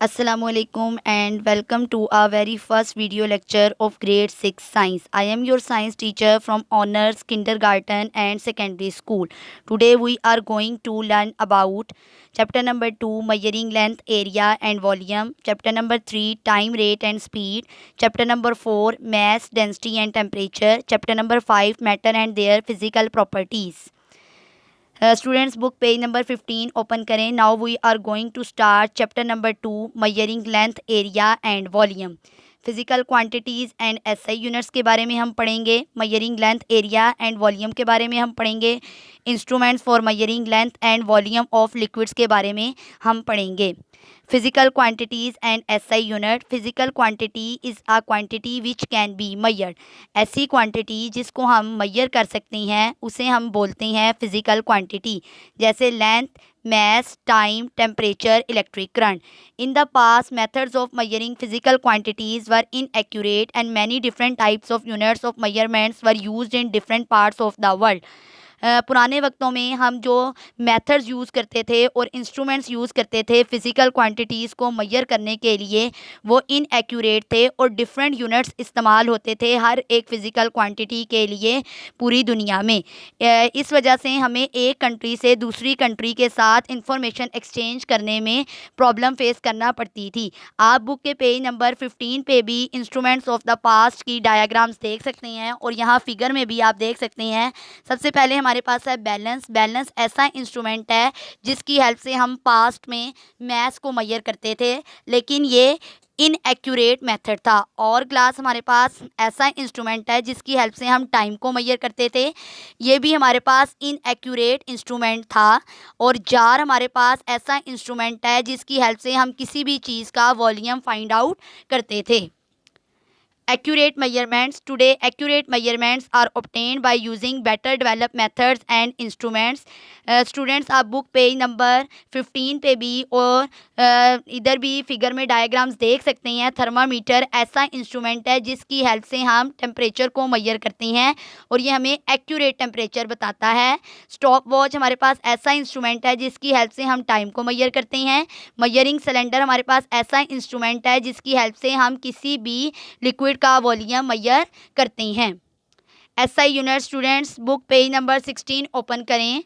Assalamualaikum and welcome to our very first video lecture of grade 6 science. I am your science teacher from honors kindergarten and secondary school. Today we are going to learn about chapter number 2 measuring length, area and volume, chapter number 3 time, rate and speed, chapter number 4 mass, density and temperature, chapter number 5 matter and their physical properties. Students book page number 15 open करें. Now we are going to start chapter number 2 measuring length, area and volume. Physical quantities and SI units के बारे में हम पढ़ेंगे. मयरिंग length, area and volume के बारे में हम पढ़ेंगे. Instruments for मयरिंग length and volume of liquids के बारे में हम पढ़ेंगे. Physical quantities and SI unit. Physical quantity is a quantity which can be मयर्ड. ऐसी क्वांटिटी जिसको हम मयर कर सकते हैं उसे हम बोलते हैं फिजिकल क्वांटिटी. जैसे length, mass, time, temperature, electric current. In the past, methods of measuring physical quantities were inaccurate and many different types of units of measurements were used in different parts of the world. पुराने वक्तों में हम जो methods use करते थे और instruments use करते थे physical quantities को मेजर करने के लिए वो इनएक्यूरेट थे और डिफरेंट यूनिट्स इस्तेमाल होते थे हर एक फ़िज़िकल क्वांटिटी के लिए पूरी दुनिया में. इस वजह से हमें एक कंट्री से दूसरी कंट्री के साथ इंफॉर्मेशन एक्सचेंज करने में प्रॉब्लम फेस करना पड़ती थी. आप बुक के पेज नंबर 15 पे भी इंस्ट्रूमेंट्स ऑफ द पास्ट की डायग्राम्स देख सकते हैं और यहाँ फिगर में भी आप देख सकते हैं. सबसे पहले हमारे पास है बैलेंस. बैलेंस ऐसा इंस्ट्रूमेंट है जिसकी हेल्प से हम पास्ट में मैथ्स को मेजर करते थे, लेकिन ये इनएक्यूरेट मेथड था. और ग्लास हमारे पास ऐसा इंस्ट्रूमेंट है जिसकी हेल्प से हम टाइम को मेजर करते थे, ये भी हमारे पास इनएक्यूरेट इंस्ट्रूमेंट था. और जार हमारे पास ऐसा इंस्ट्रूमेंट है जिसकी हेल्प से हम किसी भी चीज़ का वॉल्यूम फाइंड आउट करते थे. Accurate measurements. Today, accurate measurements are obtained by using better developed methods and instruments. Students आप बुक पेज नंबर 15 पे भी और इधर भी फिगर में डायग्राम्स देख सकते हैं. थर्मामीटर ऐसा इंस्ट्रूमेंट है जिसकी हेल्प से हम टेम्परेचर को मेजर करते हैं और ये हमें एक्यूरेट टेम्परेचर बताता है. स्टॉप वॉच हमारे पास ऐसा इंस्ट्रूमेंट है जिसकी हेल्प से हम टाइम को मेजर करते हैं. मेजरिंग सिलेंडर हमारे पास ऐसा इंस्ट्रूमेंट है जिसकी हेल्प से हम किसी भी लिक्विड का वॉल्यूम मेजर करते हैं. SI unit. Students book page number 16 open करें.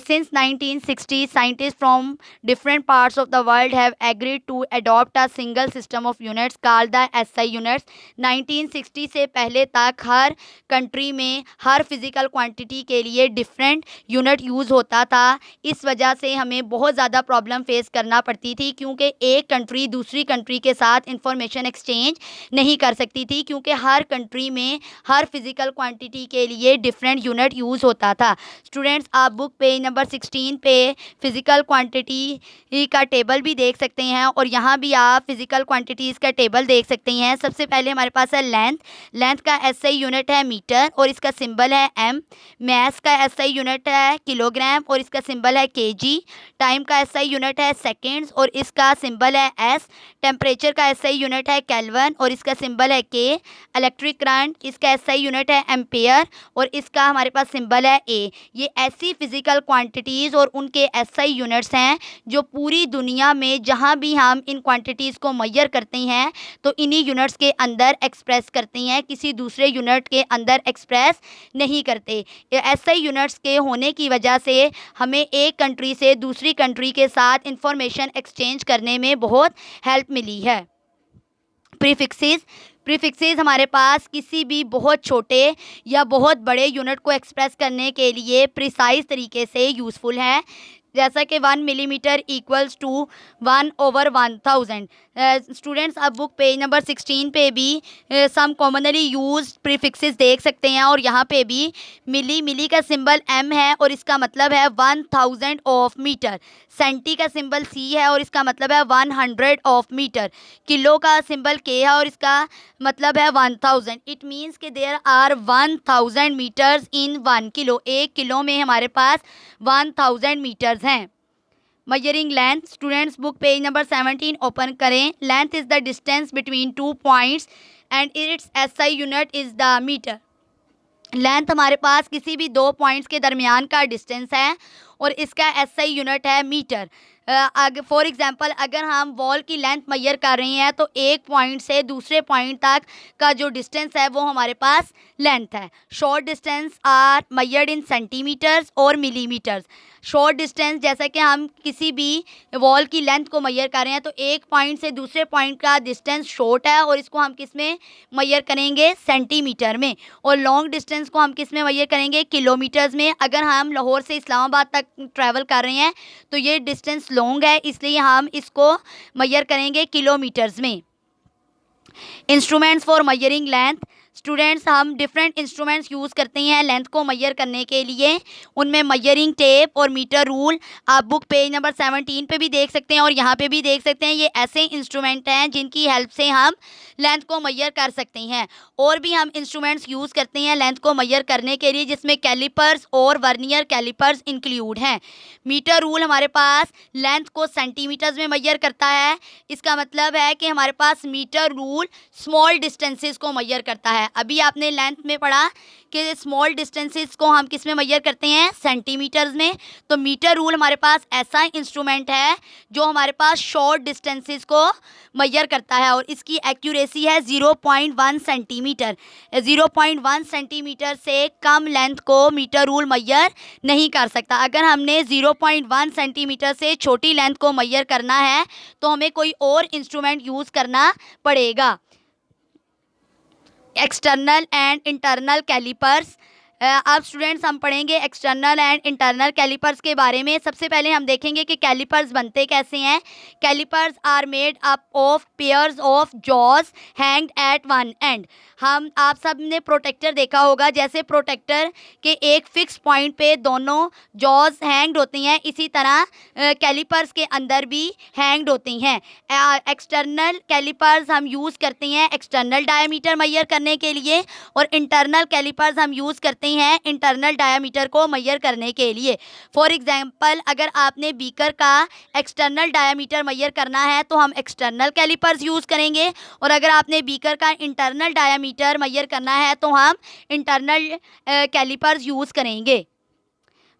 Since 1960, scientists from different parts of the world have agreed to adopt a single system of units called the SI units. 1960 से पहले तक हर country में हर physical quantity के लिए different unit use होता था. इस वजह से हमें बहुत ज़्यादा प्रॉब्लम फेस करना पड़ती थी क्योंकि एक कंट्री दूसरी कंट्री के साथ इंफॉर्मेशन एक्सचेंज नहीं कर सकती थी, क्योंकि हर कंट्री में हर फिज़िकल क्वांटिटी के लिए डिफरेंट यूनिट यूज़ होता था. स्टूडेंट्स आप बुक पेज नंबर 16 पे फिज़िकल क्वांटिटी का टेबल भी देख सकते हैं और यहाँ भी आप फिज़िकल क्वांटिटीज़ का टेबल देख सकते हैं. सबसे पहले हमारे पास है लेंथ. लेंथ का एसआई यूनिट है मीटर और इसका सिंबल है एम. मैस का एसआई यूनिट है किलोग्राम और इसका सिंबल है केजी. टाइम का एसआई यूनिट है सेकेंड्स और इसका सिंबल है एस. टेम्परेचर का एसआई यूनिट है केल्विन और इसका सिंबल है के. इलेक्ट्रिक करंट इसका एसआई यूनिट है एम्पेयर और इसका हमारे पास सिंबल है ए. ये ऐसी फिज़िकल क्वांटिटीज़ और उनके एसआई यूनिट्स हैं जो पूरी दुनिया में जहाँ भी हम इन क्वांटिटीज़ को मेजर करते हैं तो इन्हीं यूनिट्स के अंदर एक्सप्रेस करते हैं, किसी दूसरे यूनिट के अंदर एक्सप्रेस नहीं करते. एसआई यूनिट्स के होने की वजह से हमें एक कंट्री से दूसरी कंट्री के साथ इंफॉर्मेशन एक्सचेंज करने में बहुत हेल्प मिली है. प्रीफिक्सेस. प्रीफिक्सेस हमारे पास किसी भी बहुत छोटे या बहुत बड़े यूनिट को एक्सप्रेस करने के लिए प्रिसाइज तरीके से यूज़फुल है. जैसा कि 1 मिलीमीटर इक्वल्स टू 1/1000. स्टूडेंट्स अब बुक पेज नंबर 16 पे भी सम कॉमनली यूज प्रीफिक्सेस देख सकते हैं और यहाँ पे भी मिली का सिंबल एम है और इसका मतलब है 1000 ऑफ मीटर. सेंटी का सिंबल सी है और इसका मतलब है 100 ऑफ मीटर. किलो का सिंबल के है और इसका मतलब है 1000. इट मीन्स कि there are 1000 metres in 1 kilo. 1 kilo में हमारे पास 1000 मीटर्स हैं. Measuring length. Students book page number 17 open करें. Length is the distance between 2 points and its SI unit is the metre. Length हमारे पास किसी भी दो पॉइंट्स के दरमियान का डिस्टेंस है और इसका एसआई यूनिट है मीटर. फॉर एग्जांपल अगर हम वॉल की लेंथ मेजर कर रहे हैं तो एक पॉइंट से दूसरे पॉइंट तक का जो डिस्टेंस है वो हमारे पास लेंथ है. Short distance are measured in centimetres और मिलीमीटर्स. शॉर्ट डिस्टेंस जैसा कि हम किसी भी वॉल की लेंथ को मेजर कर रहे हैं तो एक पॉइंट से दूसरे पॉइंट का डिस्टेंस शॉर्ट है और इसको हम किस में मेजर करेंगे, सेंटीमीटर में. और लॉन्ग डिस्टेंस को हम किस में मेजर करेंगे, किलोमीटर्स में. अगर हम लाहौर से इस्लामाबाद तक ट्रैवल कर रहे हैं तो ये डिस्टेंस लॉन्ग है, इसलिए हम इसको मेजर करेंगे किलोमीटर्स में. Instruments for measuring length. Students, हम डिफरेंट इंस्ट्रूमेंट्स यूज़ करते हैं लेंथ को मेजर करने के लिए. उनमें मेजरिंग टेप और मीटर रूल आप बुक पेज नंबर 17 पे भी देख सकते हैं और यहाँ पे भी देख सकते हैं. ये ऐसे इंस्ट्रूमेंट हैं जिनकी हेल्प से हम लेंथ को मेजर कर सकते हैं. और भी हम इंस्ट्रूमेंट्स यूज़ करते हैं लेंथ को मेजर करने के लिए जिसमें कैलिपर्स और वर्नियर कैलिपर्स इंक्लूड हैं. मीटर रूल हमारे पास लेंथ को सेंटीमीटर्स में मेजर करता है. इसका मतलब है कि हमारे पास मीटर रूल स्मॉल डिस्टेंसेस को मेजर करता है. अभी आपने लेंथ में पढ़ा कि स्मॉल डिस्टेंसेस को हम किस में मेजर करते हैं, सेंटीमीटर्स में. तो मीटर रूल हमारे पास ऐसा इंस्ट्रूमेंट है जो हमारे पास शॉर्ट डिस्टेंसेस को मेजर करता है और इसकी एक्यूरेसी है 0.1 सेंटीमीटर. 0.1 सेंटीमीटर से कम लेंथ को मीटर रूल मेजर नहीं कर सकता. अगर हमने 0.1 सेंटीमीटर से छोटी लेंथ को मेजर करना है तो हमें कोई और इंस्ट्रूमेंट यूज़ करना पड़ेगा. External and internal callipers. अब स्टूडेंट्स हम पढ़ेंगे एक्सटर्नल एंड इंटरनल कैलिपर्स के बारे में. सबसे पहले हम देखेंगे कि कैलिपर्स बनते कैसे हैं. Callipers are made up of pairs of jaws hinged at one end. आप सब ने प्रोटेक्टर देखा होगा, जैसे प्रोटेक्टर के एक फिक्स पॉइंट पे दोनों जॉज हैंग्ड होती हैं, इसी तरह कैलिपर्स के अंदर भी हैंग्ड होती हैं. एक्सटर्नल कैलिपर्स हम यूज़ करते हैं एक्सटर्नल डायमीटर मेजर करने के लिए और इंटरनल कैलिपर्स हम यूज़ करते हैं इंटरनल डायमीटर को मेजर करने के लिए. फॉर एग्जांपल अगर आपने बीकर का एक्सटर्नल डायमीटर मेजर करना है तो हम एक्सटर्नल कैलिपर्स यूज़ करेंगे और अगर आपने बीकर का इंटरनल डायमीटर मेजर करना है तो हम इंटरनल कैलिपर्स यूज़ करेंगे.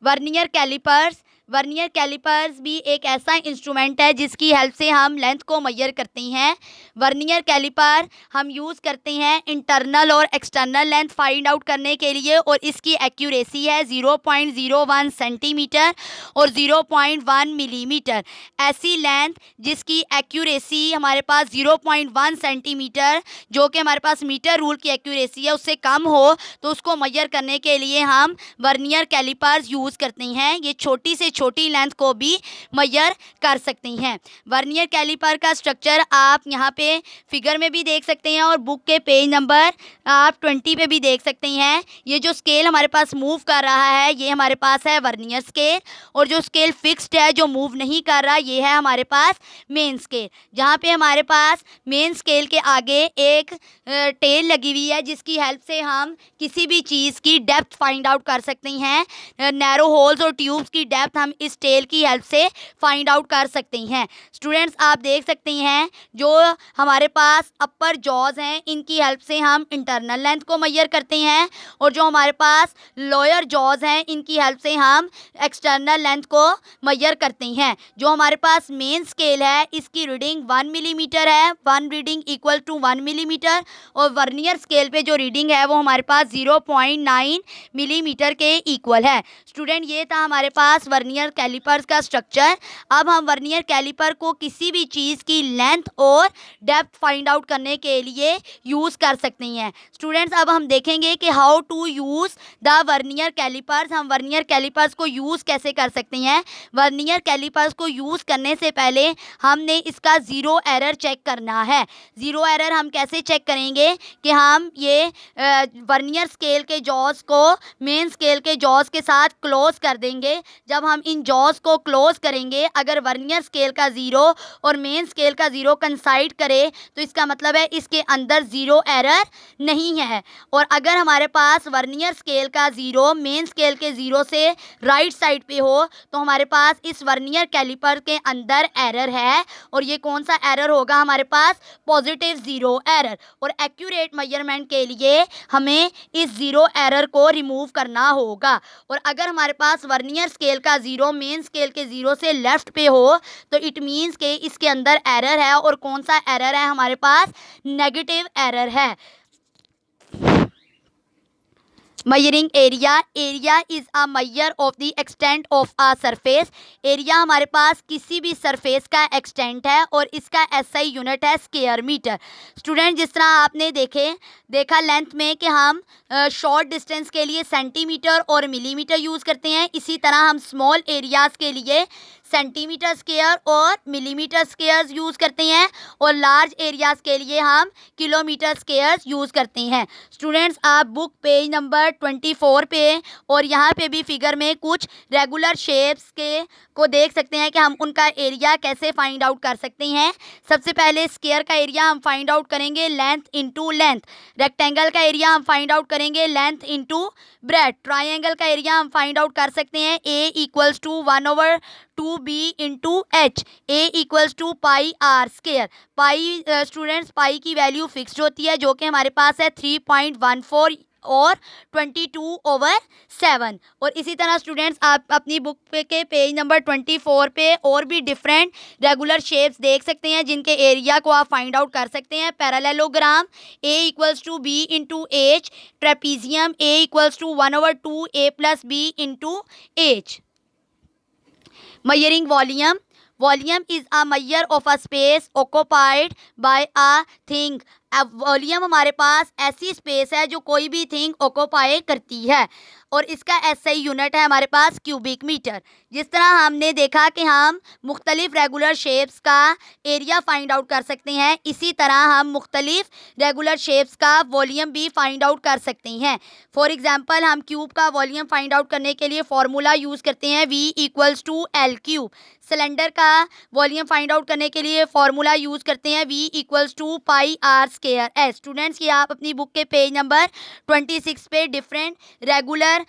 Vernier callipers. वर्नियर कैलिपर्स भी एक ऐसा इंस्ट्रूमेंट है जिसकी हेल्प से हम लेंथ को मेजर करते हैं. वर्नियर कैलिपर हम यूज़ करते हैं इंटरनल और एक्सटर्नल लेंथ फाइंड आउट करने के लिए और इसकी एक्यूरेसी है 0.01 सेंटीमीटर और 0.1 मिलीमीटर. ऐसी लेंथ जिसकी एक्यूरेसी हमारे पास 0.1 सेंटीमीटर जो कि हमारे पास मीटर रूल की एक्यूरेसी है उससे कम हो तो उसको मेजर करने के लिए हम वर्नियर कैलिपर्स यूज़ करते हैं. ये छोटी से छोटी लेंथ को भी मेजर कर सकते हैं. वर्नियर कैलिपर का स्ट्रक्चर आप यहाँ पे फिगर में भी देख सकते हैं और बुक के पेज नंबर आप 20 पे भी देख सकते हैं. ये जो स्केल हमारे पास मूव कर रहा है ये हमारे पास है वर्नियर स्केल और जो स्केल फिक्स्ड है जो मूव नहीं कर रहा ये है हमारे पास मेन स्केल. जहाँ पे हमारे पास मेन स्केल के आगे एक टेल लगी हुई है जिसकी हेल्प से हम किसी भी चीज़ की डेप्थ फाइंड आउट कर सकते हैं. नैरो होल्स और ट्यूब्स की डेप्थ हम इस टेल की हेल्प से फाइंड आउट कर सकते हैं. स्टूडेंट्स आप देख सकते हैं जो हमारे पास अपर जॉज हैं इनकी हेल्प से हम इंटरनल लेंथ को मेजर करते हैं और जो हमारे पास लोअर जॉज हैं इनकी हेल्प से हम एक्सटर्नल लेंथ को मेजर करते हैं. जो हमारे पास मेन स्केल है इसकी रीडिंग 1 मिलीमीटर है. 1 रीडिंग इक्वल टू 1 मिलीमीटर और वर्नियर स्केल पे जो रीडिंग है वो हमारे पास 0.9 मिलीमीटर के इक्वल है. स्टूडेंट ये था हमारे पास वर्नियर कैलिपर्स का स्ट्रक्चर. अब हम वर्नियर कैलिपर को किसी भी चीज़ की लेंथ और डेप्थ फाइंड आउट करने के लिए यूज़ कर सकते हैं. स्टूडेंट्स अब हम देखेंगे कि how to use the vernier callipers. हम वर्नियर कैलिपर्स को यूज़ कैसे कर सकते हैं. वर्नियर कैलिपर्स को यूज़ करने से पहले हमने इसका ज़ीरो एरर चेक करना है. ज़ीरो एरर हम कैसे चेक करेंगे कि हम ये वर्नियर स्केल के जॉज को मेन स्केल के जॉज के साथ क्लोज कर देंगे. जब हम इन जॉज को क्लोज करेंगे अगर वर्नियर स्केल का ज़ीरो और मेन स्केल का ज़ीरो कंसाइड करे तो इसका मतलब है इसके अंदर ज़ीरो एरर नहीं है. और अगर हमारे पास वर्नियर स्केल का ज़ीरो मेन स्केल के ज़ीरो से राइट साइड पे हो तो हमारे पास इस वर्नियर कैलिपर के अंदर एरर है और ये कौन सा एरर होगा हमारे पास, पॉजिटिव ज़ीरो एरर. और एक्यूरेट मेजरमेंट के लिए हमें इस ज़ीरो एरर को रिमूव करना होगा. और अगर हमारे पास वर्नियर स्केल का ज़ीरो मेन स्केल के ज़ीरो से लेफ्ट पे हो तो इट मीन्स के इसके अंदर एरर है। और कौन सा एरर है हमारे पास? नेगेटिव एरर है। Measuring area. Area is a measure of the extent of a surface. Area हमारे पास किसी भी सरफेस का एक्सटेंट है और इसका एसआई यूनिट है स्क्वायर मीटर। स्टूडेंट, जिस तरह आपने देखा लेंथ में कि हम शॉर्ट डिस्टेंस के लिए सेंटीमीटर और मिलीमीटर यूज़ करते हैं, इसी तरह हम स्मॉल एरियाज़ के लिए सेंटीमीटर स्क्वायर और मिलीमीटर स्क्वायर यूज़ करते हैं और लार्ज एरियाज़ के लिए हम किलोमीटर स्क्वायर यूज़ करते हैं। स्टूडेंट्स, आप बुक पेज नंबर 24 पे और यहाँ पे भी फिगर में कुछ रेगुलर शेप्स को देख सकते हैं कि हम उनका एरिया कैसे फाइंड आउट कर सकते हैं। सबसे पहले स्क्वायर का एरिया हम फाइंड आउट करेंगे लेंथ इंटू लेंथ। रेक्टेंगल का एरिया हम फाइंड आउट करेंगे लेंथ इंटू ब्रेड। ट्राइंगल का एरिया हम फाइंड आउट कर सकते हैं A equals to 1/2b into H. A equals to pi are square. Pi students, pi की वैल्यू फिक्स्ड होती है जो कि हमारे पास है 3.14 और 22/7। और इसी तरह स्टूडेंट्स, आप अपनी बुक के पेज नंबर 24 पे और भी डिफरेंट रेगुलर शेप्स देख सकते हैं जिनके एरिया को आप फाइंड आउट कर सकते हैं। Parallelogram A equals to B into H. Trapezium A equals to 1/2 a + b into H. Measuring volume. Volume is a measure of a space occupied by a thing. अब volume हमारे पास ऐसी space है जो कोई भी थिंग ऑक्यूपाई करती है और इसका एसआई यूनिट है हमारे पास क्यूबिक मीटर। जिस तरह हमने देखा कि हम मुख्तलिफ रेगुलर शेप्स का एरिया फाइंड आउट कर सकते हैं, इसी तरह हम मुख्तलिफ रेगुलर शेप्स का वॉल्यूम भी फाइंड आउट कर सकते हैं। फॉर एग्जांपल, हम क्यूब का वॉल्यूम फाइंड आउट करने के लिए फार्मूला यूज़ करते हैं V equals to L cube. Cylinder का वॉल्यूम फाइंड आउट करने के लिए फार्मूला यूज़ करते हैं V equals to pi are square S. Students, ये आप अपनी बुक के पेज नंबर 26 पे डिफरेंट रेगुलर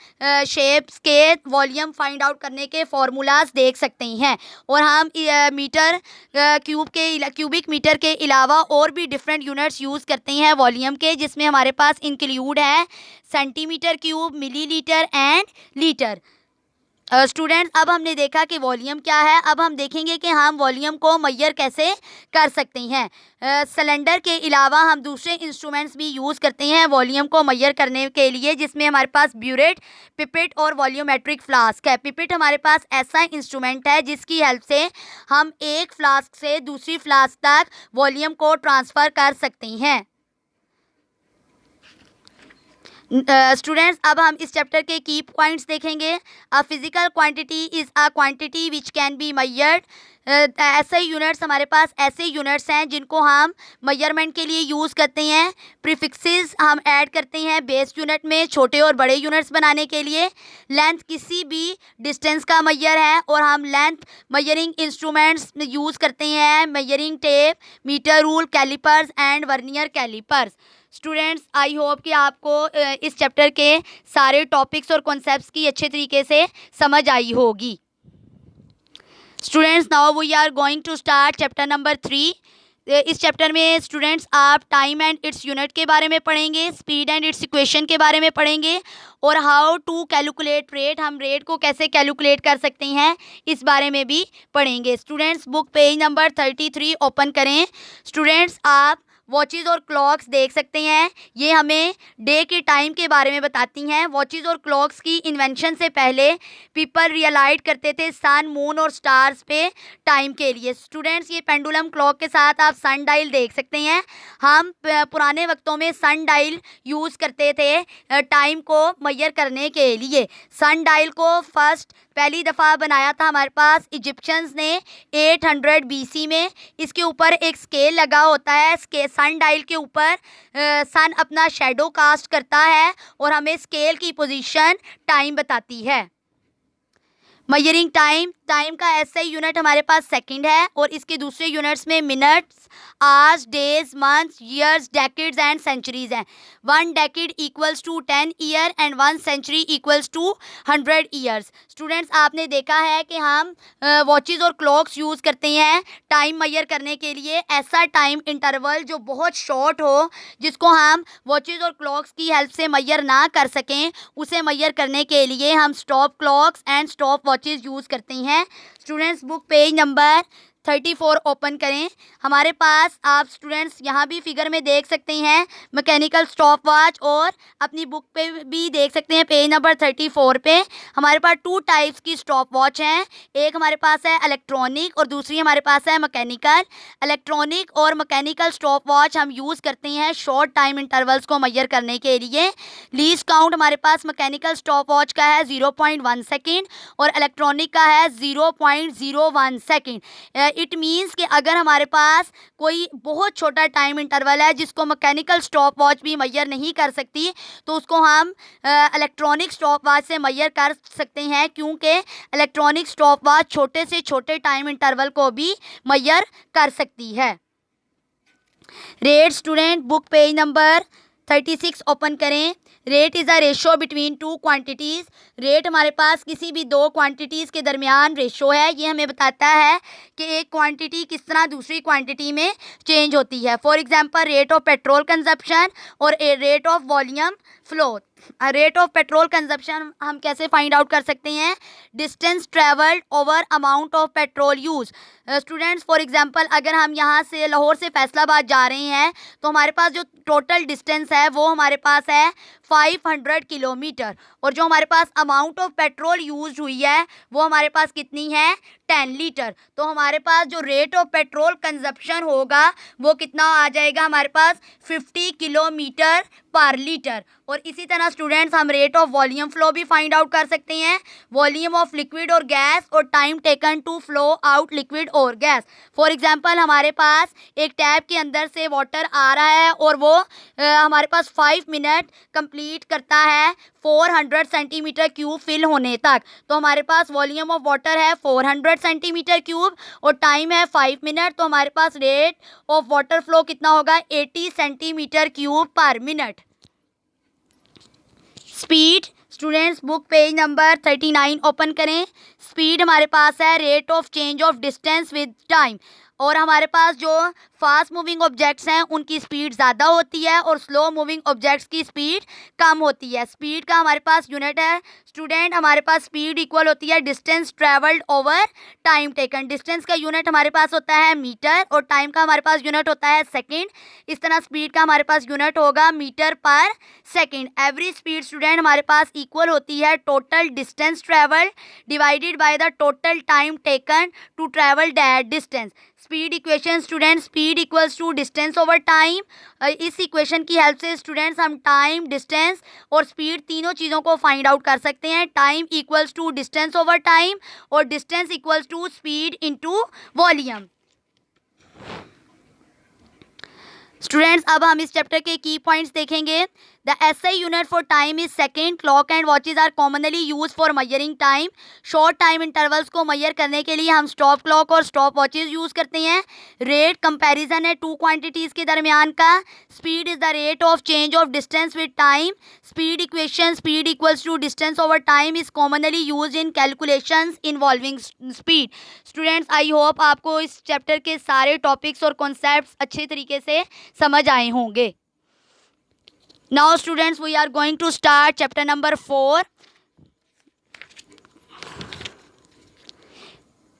शेप्स के वॉल्यूम फाइंड आउट करने के फार्मूलाज देख सकते हैं। और हम मीटर क्यूबिक मीटर के अलावा और भी डिफरेंट यूनिट्स यूज़ करते हैं वॉल्यूम के, जिसमें हमारे पास इंक्लूड है centimetre cube, millilitre and litre. Students, अब हमने देखा कि वॉल्यूम क्या है। अब हम देखेंगे कि हम वॉल्यूम को मेजर कैसे कर सकते हैं। सिलेंडर के अलावा हम दूसरे इंस्ट्रूमेंट्स भी यूज़ करते हैं वॉल्यूम को मेजर करने के लिए, जिसमें हमारे पास ब्यूरेट, पिपेट और वॉल्यूमेट्रिक फ्लास्क है। पिपेट हमारे पास ऐसा इंस्ट्रूमेंट है जिसकी हेल्प से हम एक फ्लास्क से दूसरी फ्लास्क तक वॉल्यूम को ट्रांसफ़र कर सकते हैं। स्टूडेंट्स, अब हम इस चैप्टर के की पॉइंट्स देखेंगे। A physical quantity is a quantity which can be measured. ऐसे यूनिट्स हमारे पास ऐसे यूनिट्स हैं जिनको हम मेजरमेंट के लिए यूज़ करते हैं। प्रीफिक्सेस हम ऐड करते हैं बेस यूनिट में छोटे और बड़े यूनिट्स बनाने के लिए। लेंथ किसी भी डिस्टेंस का मेजर है और हम लेंथ मेजरिंग इंस्ट्रूमेंट्स यूज़ करते हैं measuring tape, metre rule, callipers and vernier callipers. Students, I hope कि आपको इस चैप्टर के सारे टॉपिक्स और कॉन्सेप्ट्स की अच्छे तरीके से समझ आई होगी। Students, now we are going to start chapter number 3। इस चैप्टर में स्टूडेंट्स आप टाइम एंड इट्स यूनिट के बारे में पढ़ेंगे, स्पीड एंड इट्स इक्वेशन के बारे में पढ़ेंगे और हाउ टू कैलकुलेट रेट, हम रेट को कैसे कैलकुलेट कर सकते हैं इस बारे में भी पढ़ेंगे। Students, book page number 33 open करें। स्टूडेंट्स, आप वॉचेज़ और क्लॉक्स देख सकते हैं। ये हमें डे के टाइम के बारे में बताती हैं। वॉचेज़ और क्लॉक्स की इन्वेंशन से पहले पीपल रियलाइट करते थे सन, मून और स्टार्स पे टाइम के लिए। स्टूडेंट्स, ये पेंडुलम क्लॉक के साथ आप सन डायल देख सकते हैं। हम पुराने वक्तों में सन डायल यूज़ करते थे टाइम को मेजर करने के लिए। सन डायल को पहली दफ़ा बनाया था हमारे पास इजिप्शियंस ने 800 BC में। इसके ऊपर एक स्केल लगा होता है। सन डायल के ऊपर सन अपना शेडो कास्ट करता है और हमें स्केल की पोजीशन टाइम बताती है। मेजरिंग टाइम टाइम का एसआई यूनिट हमारे पास सेकंड है और इसके दूसरे यूनिट्स में minutes, hours, days, months, years, decades and centuries हैं। 1 decade equals to 10 year and 1 century equals to 100 years. Students, आपने देखा है कि हम वॉचेस और क्लॉक्स यूज़ करते हैं टाइम मेजर करने के लिए। ऐसा टाइम इंटरवल जो बहुत शॉर्ट हो, जिसको हम वॉचेस और क्लॉक्स की हेल्प से मेजर ना कर सकें, उसे मेजर करने के लिए हम stop clocks and stop watches use करते हैं। Students, book page number 34 open करें। हमारे पास आप स्टूडेंट्स यहाँ भी फिगर में देख सकते हैं मैकेनिकल स्टॉप वॉच, और अपनी बुक पे भी देख सकते हैं पेज नंबर 34 पे। हमारे पास 2 टाइप्स की स्टॉप वॉच हैं। एक हमारे पास है इलेक्ट्रॉनिक और दूसरी हमारे पास है मैकेनिकल। इलेक्ट्रॉनिक और मैकेनिकल स्टॉप वॉच हम यूज़ करते हैं शॉर्ट टाइम इंटरवल्स को मेजर करने के लिए। लीस्ट काउंट हमारे पास मैकेनिकल स्टॉप वॉच का है 0.1 सेकेंड और इलेक्ट्रॉनिक का है 0.01 सेकेंड। इट मीन्स कि अगर हमारे पास कोई बहुत छोटा टाइम इंटरवल है जिसको मैकेनिकल स्टॉप वॉच भी मेजर नहीं कर सकती, तो उसको हम इलेक्ट्रॉनिक स्टॉप वॉच से मेजर कर सकते हैं, क्योंकि इलेक्ट्रॉनिक स्टॉप वॉच छोटे से छोटे टाइम इंटरवल को भी मेजर कर सकती है। Rate student, book page number 36 open करें। Rate is a ratio between 2 quantities. Rate हमारे पास किसी भी 2 क्वांटिटीज़ के दरमियान रेशो है। ये हमें बताता है कि एक क्वांटिटी किस तरह दूसरी क्वांटिटी में चेंज होती है। For example, rate of petrol consumption और rate of volume flow. Rate of petrol consumption हम कैसे फाइंड आउट कर सकते हैं? Distance travelled over amount of petrol use. Students, for example, अगर हम यहाँ से लाहौर से फैसलाबाद जा रहे हैं तो हमारे पास जो टोटल डिस्टेंस है वो हमारे पास है 500 किलोमीटर, और जो हमारे पास अमाउंट ऑफ पेट्रोल यूज हुई है वो हमारे पास कितनी है? 10 लीटर। तो हमारे पास जो रेट ऑफ पेट्रोल कंजप्शन होगा वो कितना आ जाएगा? हमारे पास 50 किलोमीटर पर लीटर। और इसी तरह स्टूडेंट्स, हम रेट ऑफ वॉल्यूम फ्लो भी फाइंड आउट कर सकते हैं। वॉल्यूम ऑफ लिक्विड और गैस और time taken to flow out liquid और गैस। फॉर एग्जांपल, हमारे पास एक टैप के अंदर से वाटर आ रहा है और वो हमारे पास 5 मिनट कंप्लीट करता है 400 सेंटीमीटर क्यूब फिल होने तक। तो हमारे पास वॉल्यूम ऑफ वाटर है 400 सेंटीमीटर क्यूब और टाइम है 5 मिनट। तो हमारे पास रेट ऑफ वाटर फ्लो कितना होगा? 80 सेंटीमीटर क्यूब पर minute. Speed students, book page number 39 open करें। स्पीड हमारे पास है rate of change of distance with time, और हमारे पास जो फास्ट मूविंग ऑब्जेक्ट्स हैं उनकी स्पीड ज़्यादा होती है और स्लो मूविंग ऑब्जेक्ट्स की स्पीड कम होती है। स्पीड का हमारे पास यूनिट है स्टूडेंट, हमारे पास स्पीड इक्वल होती है distance travelled over time taken. Distance का यूनिट हमारे पास होता है मीटर और टाइम का हमारे पास यूनिट होता है सेकेंड। इस तरह स्पीड का हमारे पास यूनिट होगा metre per second. Average speed student हमारे पास इक्वल होती है total distance travelled divided by the total time taken to travel that distance. Speed equation student, speed equals to distance over time. इस equation की help से students हम time, distance और speed तीनों चीज़ों को फाइंड आउट कर सकते हैं। Time equals to distance over time और distance equals to speed into volume. Students, अब हम इस चैप्टर के की पॉइंट्स देखेंगे। The SI unit for time is second. Clock and watches are commonly use for measuring time. Short time intervals को measure करने के लिए हम स्टॉप क्लॉक और स्टॉप वॉचेज यूज़ करते हैं। रेट कंपैरिजन है 2 क्वांटिटीज़ के दरमियान का। Speed is the rate of change of distance with time. Speed equation, speed equals to distance over time is commonly use in calculations involving speed. Students, I hope आपको इस chapter के सारे topics और concepts अच्छे तरीके से समझ आए होंगे। Now students, we are going to start chapter number 4.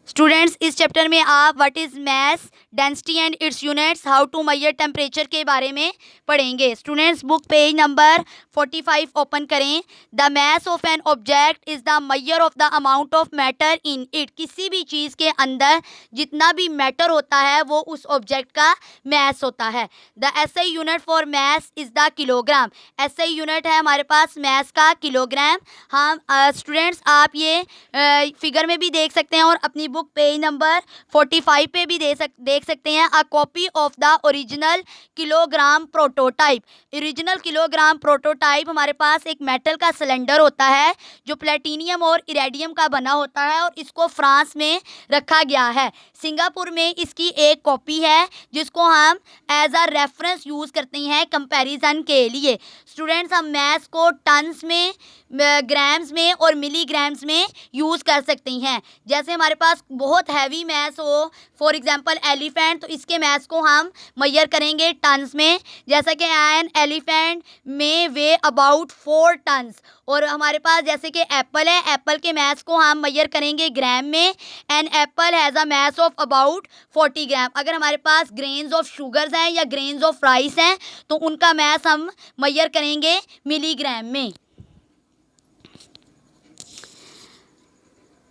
Students, इस चैप्टर में आप what is mass, density and its units, how to measure temperature के बारे में पढ़ेंगे। Students, book page number 45 open करें। The mass of an object is the measure of the amount of matter in it. किसी भी चीज़ के अंदर जितना भी मैटर होता है वो उस ऑब्जेक्ट का मैस होता है। The SI unit for mass is the kilogram. SI unit है हमारे पास मैस का किलोग्राम। हम स्टूडेंट्स, आप ये फिगर में भी देख सकते हैं और अपनी बुक बुक पेज नंबर 45 पे भी देख सकते हैं। A copy of the original kilogram prototype. Original kilogram prototype हमारे पास एक मेटल का सिलेंडर होता है जो प्लेटिनियम और इरेडियम का बना होता है और इसको फ्रांस में रखा गया है। सिंगापुर में इसकी एक कॉपी है जिसको हम एज अ रेफरेंस यूज़ करते हैं कंपैरिजन के लिए। स्टूडेंट्स, हम मैथ्स को टन्स में, ग्राम्स में और मिलीग्राम्स में यूज़ कर सकते हैं। जैसे हमारे पास बहुत हैवी मैथ्स हो, फॉर एग्जांपल एलिफेंट, तो इसके मैथ्स को हम मेजर करेंगे टन्स में। जैसा कि एन एलिफेंट में वे अबाउट 4 टन्स। और हमारे पास जैसे कि एप्पल है, एप्पल के मैथ्स को हम मेजर करेंगे ग्राम में। An apple has a mass of about 40 gram. अगर हमारे पास ग्रेन्स ऑफ शुगर्स हैं या ग्रेन्स ऑफ राइस हैं तो उनका मैथ हम मेजर करेंगे मिलीग्राम में।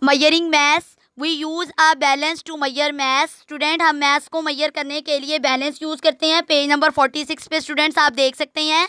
Measuring masses, we use a balance to measure masses. Student, हम मैथ्स को मेजर करने के लिए बैलेंस यूज़ करते हैं। पेज नंबर 46 पे स्टूडेंट्स आप देख सकते हैं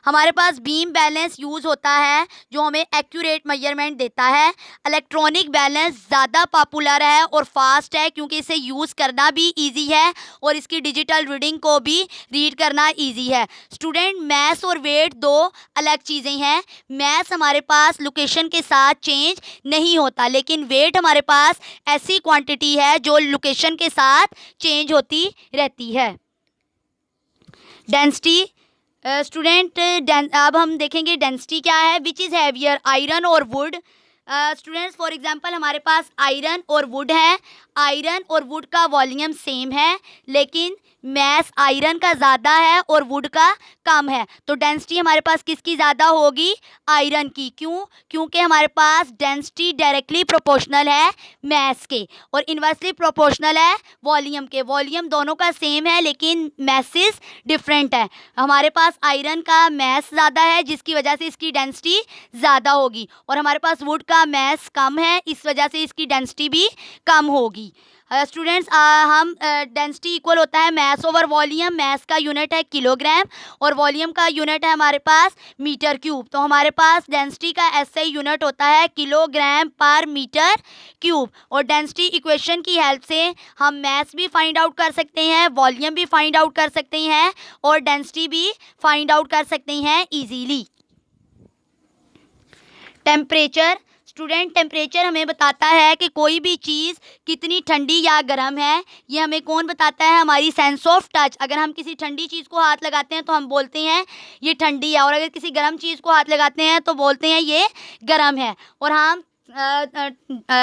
हमारे पास बीम बैलेंस यूज़ होता है जो हमें एक्यूरेट मेजरमेंट देता है। इलेक्ट्रॉनिक बैलेंस ज़्यादा पॉपुलर है और फास्ट है क्योंकि इसे यूज़ करना भी इजी है और इसकी डिजिटल रीडिंग को भी रीड करना इजी है। स्टूडेंट, मैथ्स और वेट दो अलग चीज़ें हैं। मैथ्स हमारे पास लोकेशन के साथ चेंज नहीं होता, लेकिन वेट हमारे पास ऐसी क्वांटिटी है जो लोकेशन के साथ चेंज होती रहती है। डेंसिटी, स्टूडेंट, अब हम देखेंगे डेंसिटी क्या है। विच इज़ हैवियर, आयरन और वुड। स्टूडेंट्स, फॉर एग्जांपल हमारे पास आयरन और वुड है। आयरन और वुड का वॉल्यूम सेम है लेकिन मैस आयरन का ज़्यादा है और वुड का कम है, तो डेंसिटी हमारे पास किसकी ज़्यादा होगी, आयरन की। क्यों? क्योंकि हमारे पास डेंसिटी डायरेक्टली प्रोपोर्शनल है मैस के और इन्वर्सली प्रोपोर्शनल है वॉल्यूम के। वॉल्यूम दोनों का सेम है लेकिन मैसेस डिफरेंट है। हमारे पास आयरन का मैस ज़्यादा है जिसकी वजह से इसकी डेंसिटी ज़्यादा होगी और हमारे पास वुड का मैस कम है, इस वजह से इसकी डेंसिटी भी कम होगी। स्टूडेंट्स, हम डेंसिटी इक्वल होता है मैस ओवर वॉल्यूम। मैस का यूनिट है किलोग्राम और वॉल्यूम का यूनिट है हमारे पास मीटर क्यूब। तो हमारे पास डेंसिटी का एसआई यूनिट होता है किलोग्राम पर मीटर क्यूब और डेंसिटी इक्वेशन की हेल्प से हम मैस भी फाइंड आउट कर सकते हैं, वॉल्यूम भी फाइंड आउट कर सकते हैं और डेंसिटी भी फाइंड आउट कर सकते हैं इजीली। टेम्परेचर, स्टूडेंट, टेम्परेचर हमें बताता है कि कोई भी चीज़ कितनी ठंडी या गर्म है। ये हमें कौन बताता है, हमारी सेंस ऑफ टच। अगर हम किसी ठंडी चीज़ को हाथ लगाते हैं तो हम बोलते हैं ये ठंडी है और अगर किसी गर्म चीज़ को हाथ लगाते हैं तो बोलते हैं ये गर्म है। और हम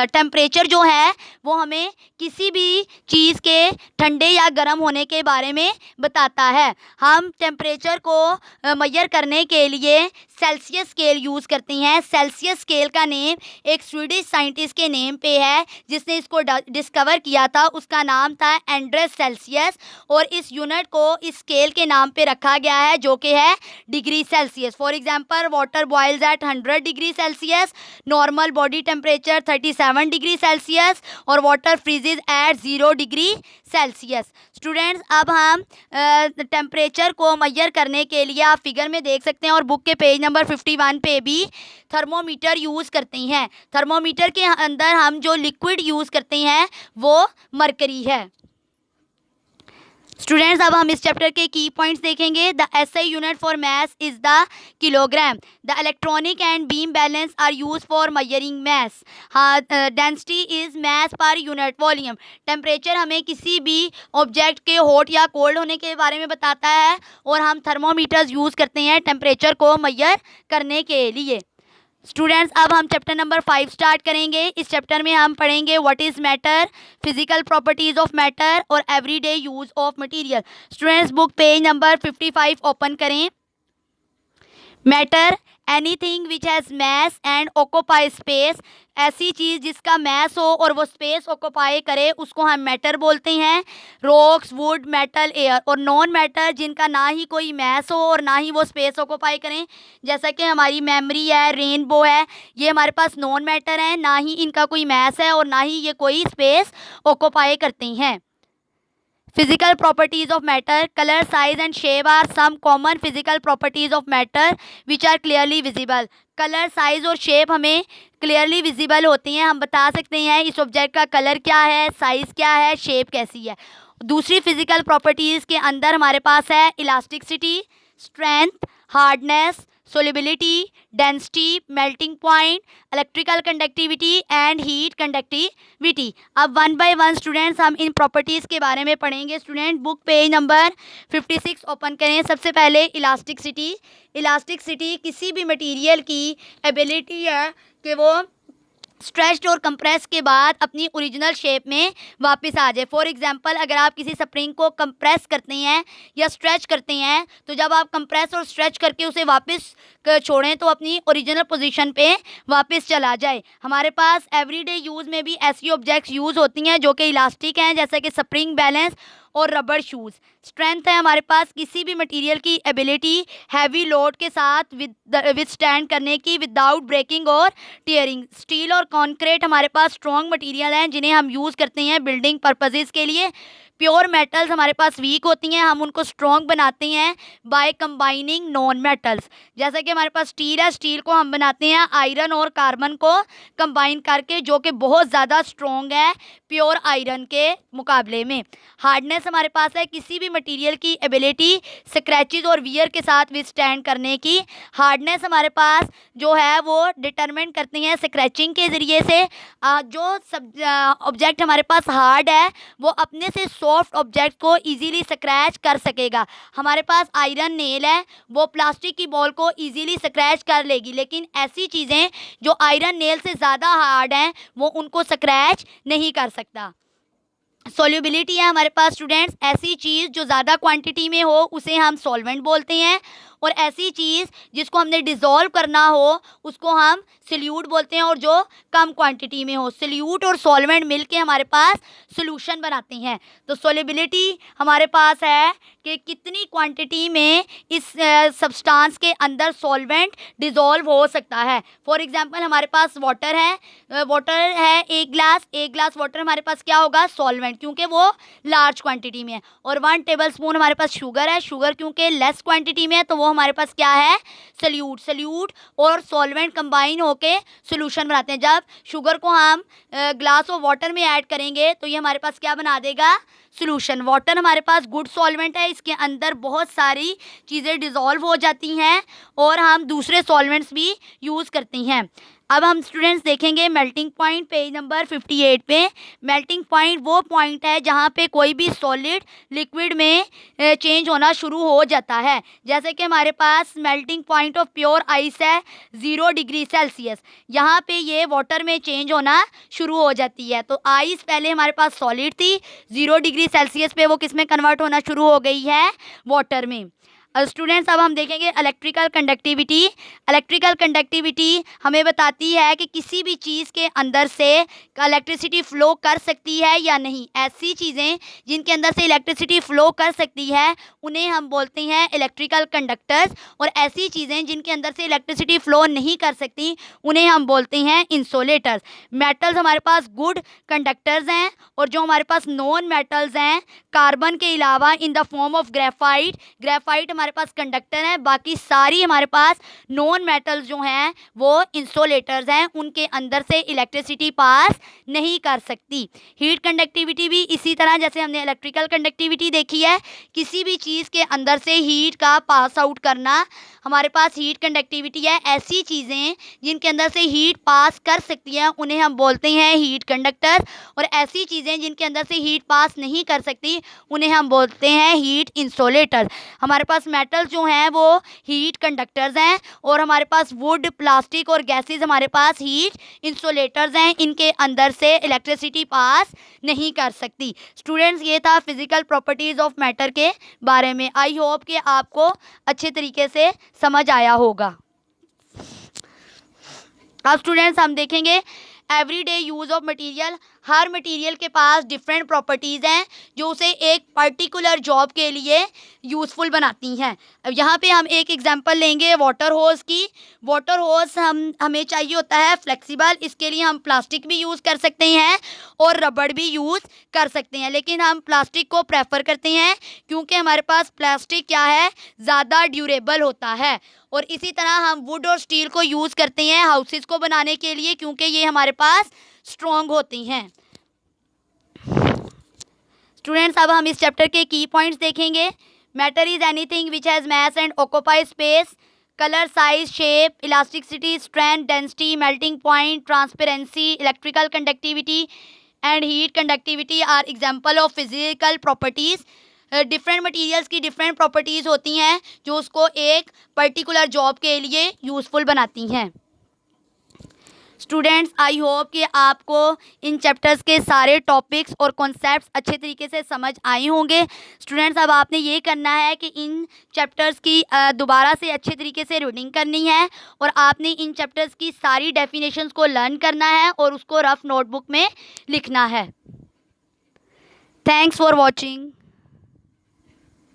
टेम्परेचर जो है वो हमें किसी भी चीज़ के ठंडे या गर्म होने के बारे में बताता है। हम टेम्परेचर को मेजर करने के लिए सेल्सियस स्केल यूज़ करते हैं। सेल्सियस स्केल का नेम एक स्वीडिश साइंटिस्ट के नेम पे है जिसने इसको डिस्कवर किया था, उसका नाम था एंड्रेस सेल्सियस और इस यूनिट को इस स्केल के नाम पे रखा गया है जो कि है degree Celsius. For example, water boils at 100 degree Celsius, normal body temperature 37 degree Celsius और water freezes at 0 degree Celsius. Students, अब हम टेम्परेचर को मेजर करने के लिए आप फिगर में देख सकते हैं और बुक के पेज नंबर 51 पे भी थर्मोमीटर यूज़ करते हैं। थर्मोमीटर के अंदर हम जो लिक्विड यूज़ करते हैं वो मरकरी है। स्टूडेंट्स, अब हम इस चैप्टर के की पॉइंट्स देखेंगे। The SI unit for mass is the kilogram. The electronic and beam balance are use for measuring mass. हाँ, density is mass per unit volume. Temperature हमें किसी भी ऑब्जेक्ट के हॉट या कोल्ड होने के बारे में बताता है और हम थर्मोमीटर्स यूज़ करते हैं टेम्परेचर को मेजर करने के लिए। स्टूडेंट्स, अब हम चैप्टर नंबर 5 स्टार्ट करेंगे। इस चैप्टर में हम पढ़ेंगे what is matter, physical properties of matter और everyday use of material. Students, book page number 55 open करें। Matter, anything which has mass and occupy space. ऐसी चीज़ जिसका मैस हो और वो स्पेस ऑक्यूपाई करे उसको हम मैटर बोलते हैं। Rocks, would, metal, air. और नॉन मैटर जिनका ना ही कोई मैस हो और ना ही वो स्पेस ऑक्यूपाई करें, जैसा कि हमारी मेमोरी है, रेनबो है, ये हमारे पास नॉन मैटर है, ना ही इनका कोई मैस है और ना ही ये कोई स्पेस ऑक्यूपाई करते हैं। Physical properties of matter. Color, size and shape are some common physical properties of matter which are clearly visible. Colour, size और शेप हमें क्लियरली विजिबल होती हैं. हम बता सकते हैं इस ऑब्जेक्ट का कलर क्या है, साइज क्या है, शेप कैसी है. दूसरी फिजिकल प्रॉपर्टीज़ के अंदर हमारे पास है elasticity, strength, hardness, solubility, density, melting point, electrical conductivity and heat conductivity. अब वन बाय वन स्टूडेंट्स हम इन प्रॉपर्टीज़ के बारे में पढ़ेंगे. Student book page number 56 open करें. सबसे पहले इलास्टिसिटी. इलास्टिसिटी किसी भी मटेरियल की एबिलिटी है कि वो स्ट्रेच्ड और कंप्रेस के बाद अपनी ओरिजिनल शेप में वापस आ जाए. फॉर एग्जांपल, अगर आप किसी स्प्रिंग को कंप्रेस करते हैं या स्ट्रेच करते हैं, तो जब आप कंप्रेस और स्ट्रेच करके उसे वापस छोड़ें तो अपनी ओरिजिनल पोजीशन पे वापस चला जाए. हमारे पास एवरीडे यूज़ में भी ऐसी ऑब्जेक्ट्स यूज़ होती हैं जो कि इलास्टिक हैं, जैसे कि स्प्रिंग बैलेंस और रबर शूज़. स्ट्रेंथ है हमारे पास किसी भी मटेरियल की एबिलिटी हैवी लोड के साथ विदस्टैंड करने की विदाउट ब्रेकिंग और टीयरिंग. स्टील और कॉन्क्रीट हमारे पास स्ट्रॉन्ग मटेरियल हैं जिन्हें हम यूज़ करते हैं बिल्डिंग पर्पसेस के लिए. प्योर मेटल्स हमारे पास वीक होती हैं, हम उनको स्ट्रॉन्ग बनाते हैं बाय कंबाइनिंग नॉन मेटल्स. जैसे कि हमारे पास स्टील है, स्टील को हम बनाते हैं आयरन और कार्बन को कंबाइन करके, जो कि बहुत ज़्यादा स्ट्रॉन्ग है प्योर आयरन के मुकाबले में. हार्डनेस हमारे पास है किसी भी मटेरियल की एबिलिटी स्क्रैचेस और वियर के साथ विथस्टैंड करने की. हार्डनेस हमारे पास जो है वो डिटरमिन करते हैं स्क्रैचिंग के ज़रिए से. जो सब ऑब्जेक्ट हमारे पास हार्ड है वो अपने से सॉफ्ट ऑब्जेक्ट को इजीली स्क्रैच कर सकेगा. हमारे पास आयरन नेल है, वो प्लास्टिक की बॉल को इजीली स्क्रैच कर लेगी, लेकिन ऐसी चीज़ें जो आयरन नेल से ज़्यादा हार्ड हैं वो उनको स्क्रैच नहीं कर सकता. सोल्यूबिलिटी है हमारे पास स्टूडेंट्स, ऐसी चीज़ जो ज़्यादा क्वांटिटी में हो उसे हम सॉल्वेंट बोलते हैं, और ऐसी चीज़ जिसको हमने डिज़ोल्व करना हो उसको हम सल्यूट बोलते हैं, और जो कम क्वांटिटी में हो. सल्यूट और सॉल्वेंट मिलके हमारे पास सॉल्यूशन बनाते हैं. तो सोल्यूबिलिटी हमारे पास है कि कितनी क्वांटिटी में इस सब्सटेंस के अंदर सॉल्वेंट डिज़ोल्व हो सकता है. फॉर एग्जांपल, हमारे पास वाटर है, एक ग्लास वाटर हमारे पास क्या होगा, सॉल्वेंट, क्योंकि वो लार्ज क्वांटिटी में है. और 1 टेबलस्पून हमारे पास शुगर है, शुगर क्योंकि लेस क्वांटिटी में है तो वो हमारे पास क्या है, सल्यूट और सॉल्वेंट कंबाइन होके सॉल्यूशन बनाते हैं. जब शुगर को हम ग्लास ऑफ वाटर में ऐड करेंगे तो ये हमारे पास क्या बना देगा, सॉल्यूशन. वाटर हमारे पास गुड सॉल्वेंट है, इसके अंदर बहुत सारी चीज़ें डिज़ोल्व हो जाती हैं और हम दूसरे सॉल्वेंट्स भी यूज़ करते हैं. अब हम स्टूडेंट्स देखेंगे मेल्टिंग पॉइंट पेज नंबर 58 पे. मेल्टिंग पॉइंट वो पॉइंट है जहाँ पे कोई भी सॉलिड लिक्विड में चेंज होना शुरू हो जाता है. जैसे कि हमारे पास melting point of pure ice है 0 डिग्री सेल्सियस. यहाँ पे ये वाटर में चेंज होना शुरू हो जाती है. तो आइस पहले हमारे पास सॉलिड थी, 0 डिग्री सेल्सियस पे वो किस में कन्वर्ट होना शुरू हो गई है, वाटर में. स्टूडेंट्स अब हम देखेंगे इलेक्ट्रिकल कंडक्टिविटी. इलेक्ट्रिकल कंडक्टिविटी हमें बताती है कि किसी भी चीज़ के अंदर से इलेक्ट्रिसिटी फ़्लो कर सकती है या नहीं. ऐसी चीज़ें जिनके अंदर से इलेक्ट्रिसिटी फ़्लो कर सकती है उन्हें हम बोलते हैं इलेक्ट्रिकल कंडक्टर्स, और ऐसी चीज़ें जिनके अंदर से इलेक्ट्रिसिटी फ़्लो नहीं कर सकती उन्हें हम बोलते हैं इंसुलेटर्स. मेटल्स हमारे पास गुड कंडक्टर्स हैं, और जो हमारे पास नॉन मेटल्स हैं कार्बन के अलावा in the form of graphite हमारे पास कंडक्टर है. बाकी सारी हमारे पास नॉन मेटल्स जो हैं वो इंसुलेटर्स हैं, उनके अंदर से इलेक्ट्रिसिटी पास नहीं कर सकती. हीट कंडक्टिविटी भी इसी तरह जैसे हमने इलेक्ट्रिकल कंडक्टिविटी देखी है, किसी भी चीज़ के अंदर से हीट का पास आउट करना हमारे पास हीट कंडक्टिविटी है. ऐसी चीज़ें जिनके अंदर से हीट पास कर सकती हैं उन्हें हम बोलते हैं हीट कंडक्टर, और ऐसी चीज़ें जिनके अंदर से हीट पास नहीं कर सकती उन्हें हम बोलते हैं हीट इंसुलेटर. हमारे पास मेटल्स जो हैं वो हीट कंडक्टर्स हैं, और हमारे पास वुड, प्लास्टिक और गैसेस हमारे पास हीट इंसुलेटर्स हैं, इनके अंदर से इलेक्ट्रिसिटी पास नहीं कर सकती. स्टूडेंट्स, ये था फिजिकल प्रॉपर्टीज़ ऑफ मैटर के बारे में. आई होप कि आपको अच्छे तरीके से समझ आया होगा. अब स्टूडेंट्स हम देखेंगे everyday use of material. Her material के पास डिफरेंट प्रॉपर्टीज़ हैं जो उसे एक पर्टिकुलर जॉब के लिए यूज़फुल बनाती हैं। अब यहाँ पे हम एक एग्जांपल लेंगे वाटर होस की। वाटर होस हमें चाहिए होता है फ्लेक्सिबल, इसके लिए हम प्लास्टिक भी यूज़ कर सकते हैं और रबड़ भी यूज़ कर सकते हैं, लेकिन हम प्लास्टिक को प्रेफर करते हैं क्योंकि हमारे पास प्लास्टिक क्या है, ज़्यादा ड्यूरेबल होता है। और इसी तरह हम वुड और स्टील को यूज़ करते हैं हाउसेस को बनाने के लिए क्योंकि ये हमारे पास स्ट्रॉन्ग होती हैं। स्टूडेंट्स, अब हम इस चैप्टर के की पॉइंट्स देखेंगे। Matter is anything which has mass and occupy space. Colour, size, shape, elasticity, strength, density, melting point, transparency, electrical conductivity and heat conductivity are example of physical properties. Different materials की different properties होती हैं जो उसको एक particular job के लिए useful बनाती हैं। स्टूडेंट्स, आई होप कि आपको इन चैप्टर्स के सारे टॉपिक्स और कॉन्सेप्ट्स अच्छे तरीके से समझ आए होंगे। स्टूडेंट्स, अब आपने ये करना है कि इन चैप्टर्स की दोबारा से अच्छे तरीके से रीडिंग करनी है और आपने इन चैप्टर्स की सारी डेफिनेशंस को लर्न करना है और उसको रफ नोटबुक में लिखना है। Thanks for watching.